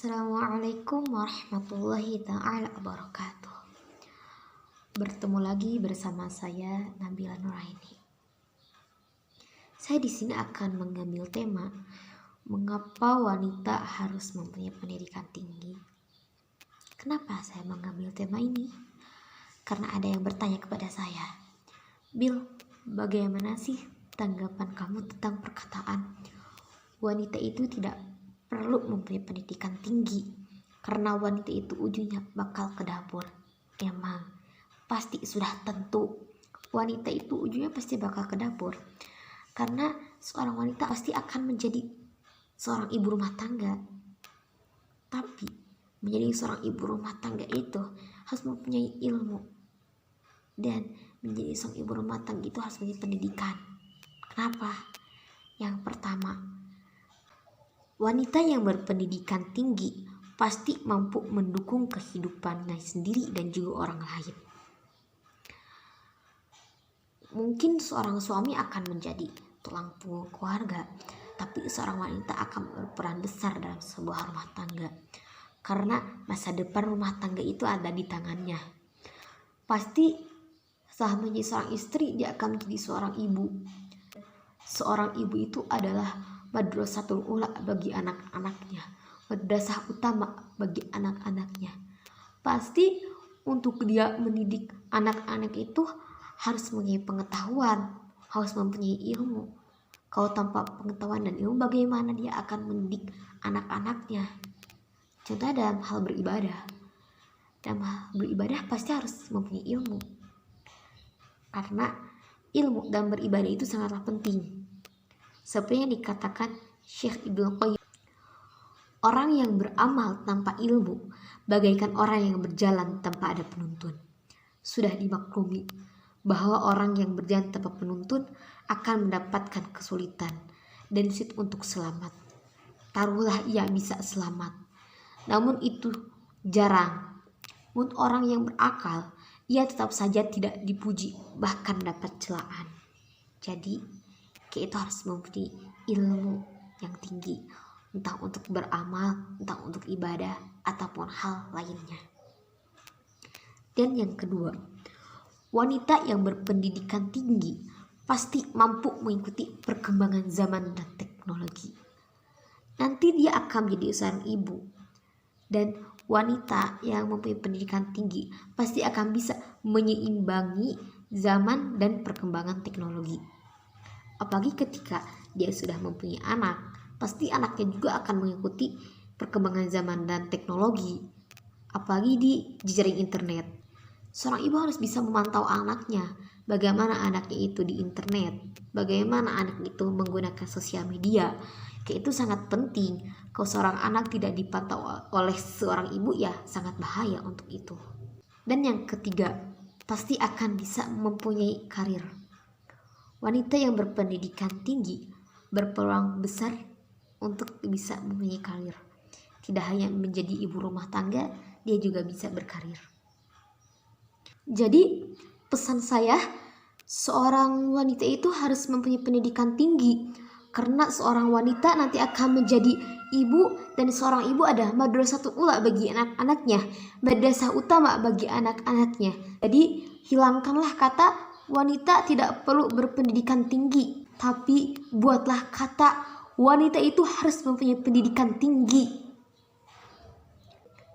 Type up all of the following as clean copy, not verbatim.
Assalamualaikum warahmatullahi ta'ala wabarakatuh. Bertemu lagi bersama saya Nabila Nuraini. Saya di sini akan mengambil tema mengapa wanita harus mempunyai pendidikan tinggi. Kenapa saya mengambil tema ini? Karena ada yang bertanya kepada saya, "Bil, bagaimana sih tanggapan kamu tentang perkataan wanita itu tidak perlu mempunyai pendidikan tinggi karena wanita itu ujungnya bakal ke dapur?" Emang pasti sudah tentu wanita itu ujungnya pasti bakal ke dapur, karena seorang wanita pasti akan menjadi seorang ibu rumah tangga. Tapi menjadi seorang ibu rumah tangga itu harus mempunyai ilmu, dan menjadi seorang ibu rumah tangga itu harus mempunyai pendidikan. Kenapa? Yang pertama, wanita yang berpendidikan tinggi pasti mampu mendukung kehidupannya sendiri dan juga orang lain. Mungkin seorang suami akan menjadi tulang punggung keluarga, tapi seorang wanita akan berperan besar dalam sebuah rumah tangga, karena masa depan rumah tangga itu ada di tangannya. Pasti setelah menjadi seorang istri, dia akan menjadi seorang ibu. Seorang ibu itu adalah madrasatul ula bagi anak-anaknya, madrasah utama bagi anak-anaknya. Pasti untuk dia mendidik anak-anak itu harus mempunyai pengetahuan, harus mempunyai ilmu. Kalau tanpa pengetahuan dan ilmu, bagaimana dia akan mendidik anak-anaknya? Contohnya dalam hal beribadah. Dalam hal beribadah pasti harus mempunyai ilmu, karena ilmu dalam beribadah itu sangatlah penting. Seperti yang dikatakan Syekh Ibnu Qayyim, orang yang beramal tanpa ilmu bagaikan orang yang berjalan tanpa ada penuntun. Sudah dimaklumi bahwa orang yang berjalan tanpa penuntun akan mendapatkan kesulitan dan sulit untuk selamat. Taruhlah ia bisa selamat, namun itu jarang. Untuk orang yang berakal, ia tetap saja tidak dipuji, bahkan dapat celaan. Jadi kita harus mempunyai ilmu yang tinggi, entah untuk beramal, entah untuk ibadah, ataupun hal lainnya. Dan yang kedua, wanita yang berpendidikan tinggi pasti mampu mengikuti perkembangan zaman dan teknologi. Nanti dia akan menjadi seorang ibu, dan wanita yang mempunyai pendidikan tinggi pasti akan bisa menyeimbangi zaman dan perkembangan teknologi. Apalagi ketika dia sudah mempunyai anak, pasti anaknya juga akan mengikuti perkembangan zaman dan teknologi. Apalagi di jejaring internet, seorang ibu harus bisa memantau anaknya, bagaimana anaknya itu di internet, bagaimana anak itu menggunakan sosial media. Kayak itu sangat penting. Kalau seorang anak tidak dipantau oleh seorang ibu, ya sangat bahaya untuk itu. Dan yang ketiga, pasti akan bisa mempunyai karir. Wanita yang berpendidikan tinggi berpeluang besar untuk bisa mempunyai karir. Tidak hanya menjadi ibu rumah tangga, dia juga bisa berkarir. Jadi pesan saya, seorang wanita itu harus mempunyai pendidikan tinggi, karena seorang wanita nanti akan menjadi ibu, dan seorang ibu adalah madrasatul ula bagi anak-anaknya, madrasah utama bagi anak-anaknya. Jadi hilangkanlah kata wanita tidak perlu berpendidikan tinggi, tapi buatlah kata wanita itu harus mempunyai pendidikan tinggi.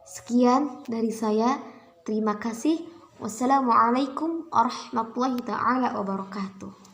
Sekian dari saya. Terima kasih. Wassalamualaikum warahmatullahi ta'ala wabarakatuh.